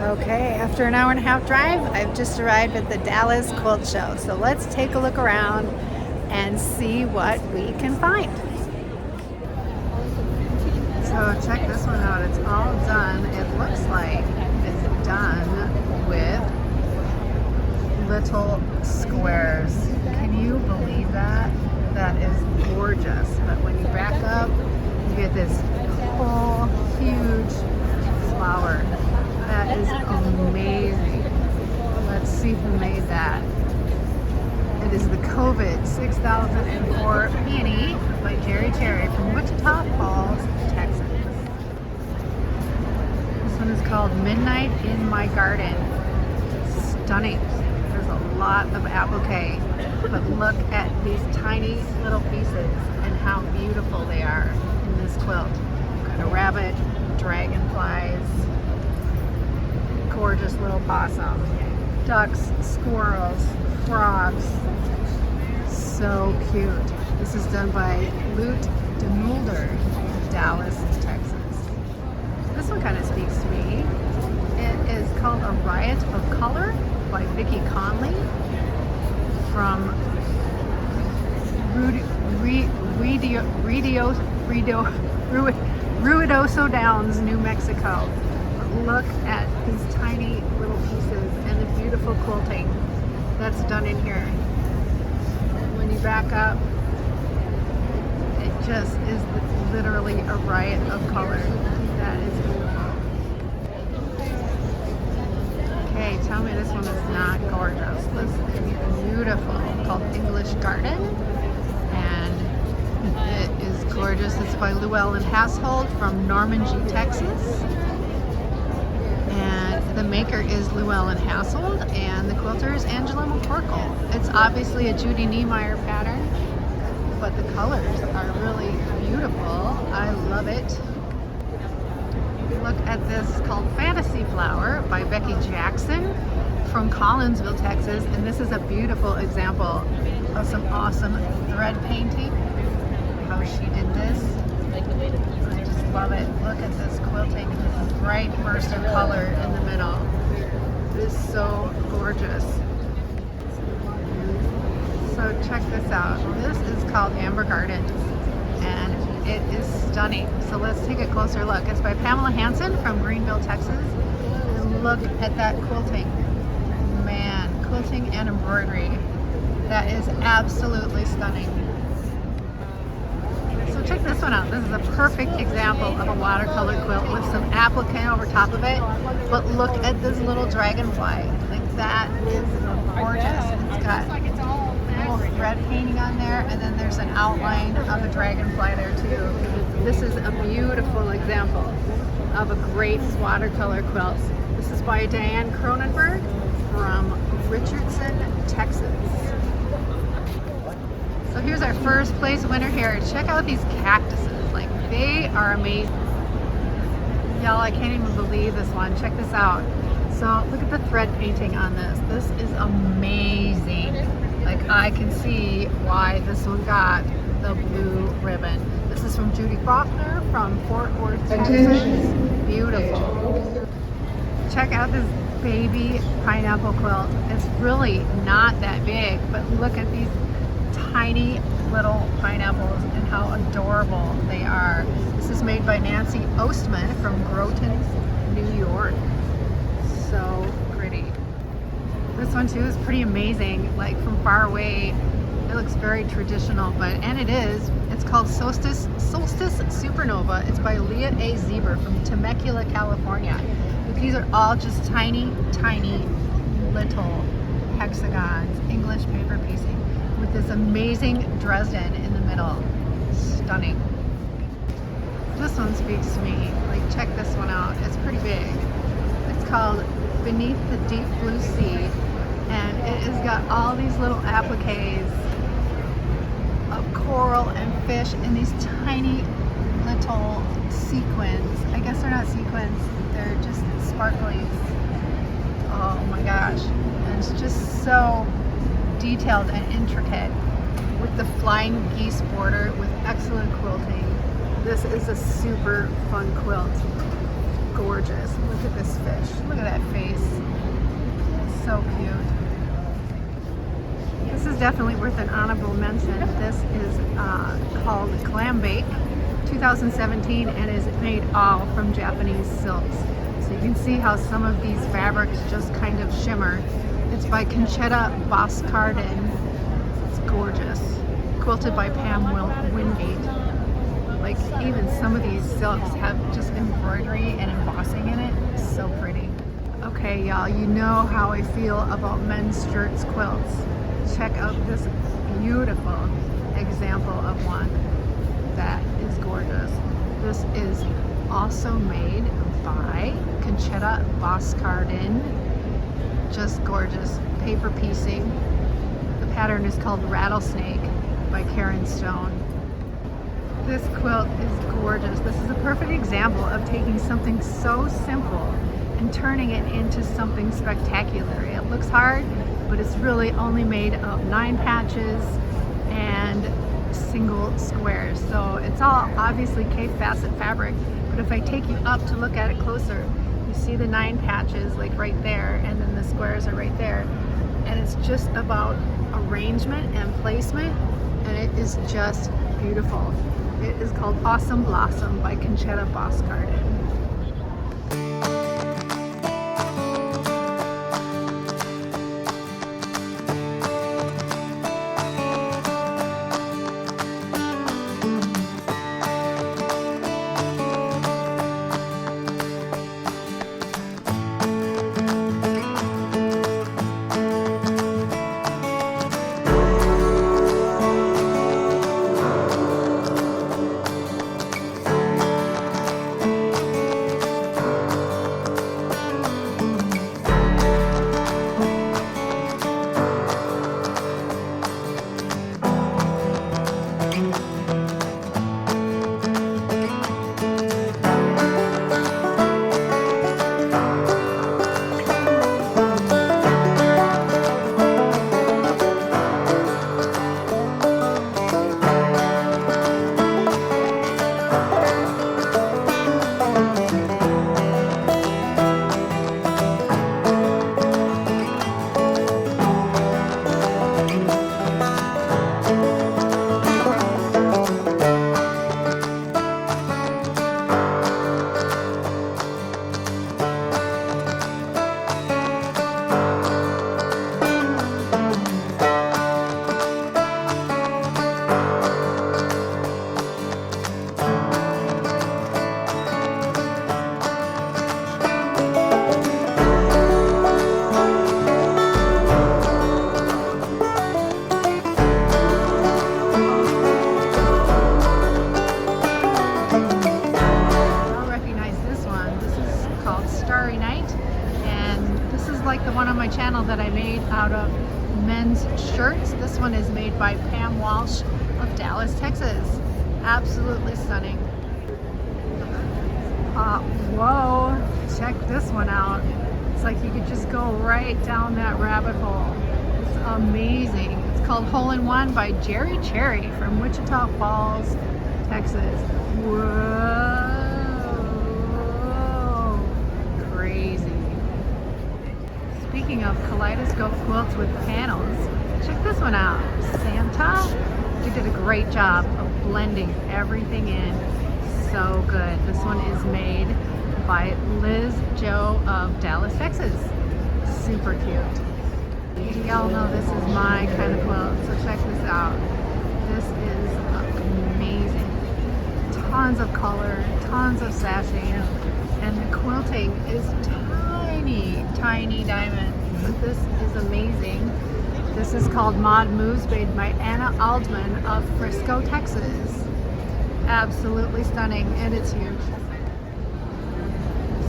Okay, after an hour and a half drive, I've just arrived at the Dallas Quilt Show. So let's take a look around and see what we can find. So check this one out. It's all done. It looks like it's done with little squares. Can you believe that? That is gorgeous. But when you back up, you get this whole huge flower. That is amazing. Let's see who made that. It is the COVID 6004 Peony by Jerry Cherry from Wichita Falls, Texas. This one is called Midnight in My Garden. Stunning. There's a lot of applique, but look at these tiny little pieces and how beautiful they are in this quilt. Got a rabbit, dragonflies, gorgeous little possum, ducks, squirrels, frogs. So cute. This is done by Lute de Mulder, Dallas, Texas. This one kind of speaks to me. It is called A Riot of Color by Vicki Conley from Ruidoso Downs, New Mexico. Look at these tiny little pieces and the beautiful quilting that's done in here. When you back up, it just is literally a riot of color. That is beautiful. Okay, tell me this one is not gorgeous. This is beautiful, called English Garden, and it is gorgeous. It's by Llewellyn Hashold from Normandy, Texas. And the maker is Llewellyn Hashold, and the quilter is Angela McCorkle. It's obviously a Judy Niemeyer pattern, but the colors are really beautiful. I love it. Look at this called Fantasy Flower by Becky Jackson from Collinsville, Texas. And this is a beautiful example of some awesome thread painting. How she did this. I just love it. Look at this quilting. This bright burst of color in the middle. It is so gorgeous. So check this out. This is called Amber Garden, and it is stunning. So let's take a closer look. It's by Pamela Hansen from Greenville, Texas. And look at that quilting. Man, quilting and embroidery. That is absolutely stunning. So check this one out. This is a perfect example of a watercolor quilt with some applique over top of it. But look at this little dragonfly. Like, that is gorgeous. It's got little thread painting on there, and then there's an outline of a dragonfly there too. This is a beautiful example of a great watercolor quilt. This is by Diane Cronenberg from Richardson, Texas. So here's our first place winner here. Check out these cactuses. Like, they are amazing. Y'all, I can't even believe this one. Check this out. So look at the thread painting on this. This is amazing. Like, I can see why this one got the blue ribbon. This is from Judy Faulkner from Fort Worth, Texas. Beautiful. Check out this baby pineapple quilt. It's really not that big, but look at these tiny little pineapples and how adorable they are. This is made by Nancy Ostman from Groton, New York. So pretty. This one too is pretty amazing. Like, from far away, it looks very traditional, and it is. It's called Solstice Supernova. It's by Leah A. Zieber from Temecula, California. These are all just tiny, tiny little hexagons, English paper piecing, with this amazing Dresden in the middle. Stunning. This one speaks to me. Like, check this one out. It's pretty big. It's called Beneath the Deep Blue Sea, and it has got all these little appliques of coral and fish and these tiny little sequins. I guess they're not sequins, they're just sparklies. Oh my gosh. And it's just so detailed and intricate with the flying geese border with excellent quilting. This is a super fun quilt. Gorgeous. Look at this fish. Look at that face. is definitely worth an honorable mention. This is called Clam Bake 2017 and is made all from Japanese silks. So you can see how some of these fabrics just kind of shimmer. It's by Conchetta Boscardin. It's gorgeous. Quilted by Pam Wingate. Like even some of these silks have just embroidery and embossing in it. It's so pretty. Okay, y'all, you know how I feel about men's shirts quilts. Check out this beautiful example of one that is gorgeous. This is also made by Conchetta Boscardin. Just gorgeous. Paper piecing. The pattern is called Rattlesnake by Karen Stone. This quilt is gorgeous. This is a perfect example of taking something so simple and turning it into something spectacular. It looks hard, but it's really only made of 9 patches and single squares. So it's all obviously Cape Facet fabric, but if I take you up to look at it closer, you see the 9 patches like right there, and then the squares are right there. And it's just about arrangement and placement, and it is just beautiful. It is called Awesome Blossom by Conchetta Boscardin. Channel that I made out of men's shirts. This one is made by Pam Walsh of Dallas, Texas. Absolutely stunning. Whoa, check this one out. It's like you could just go right down that rabbit hole. It's amazing. It's called Hole in One by Jerry Cherry from Wichita Falls, Texas. Whoa, crazy. Speaking of kaleidoscope quilts with panels, check this one out. Santa. She did a great job of blending everything in. So good. This one is made by Liz Joe of Dallas, Texas. Super cute. Y'all know this is my kind of quilt, so check this out. This is amazing. Tons of color, tons of sashing, and the quilting is tiny diamond. But this is amazing. This is called Mod Moves, made by Anna Aldman of Frisco, Texas. Absolutely stunning, and it's huge.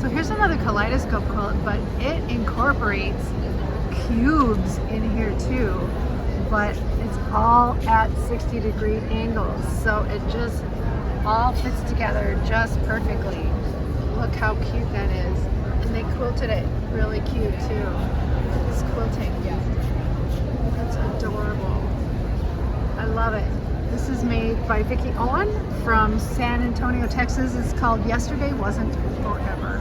So here's another kaleidoscope quilt, but it incorporates cubes in here too, but it's all at 60-degree angles, so it just all fits together just perfectly. Look how cute that is. And they quilted it really cute too. This quilting, it's adorable. I love it. This is made by Vicki Owen from San Antonio, Texas. It's called Yesterday Wasn't Forever.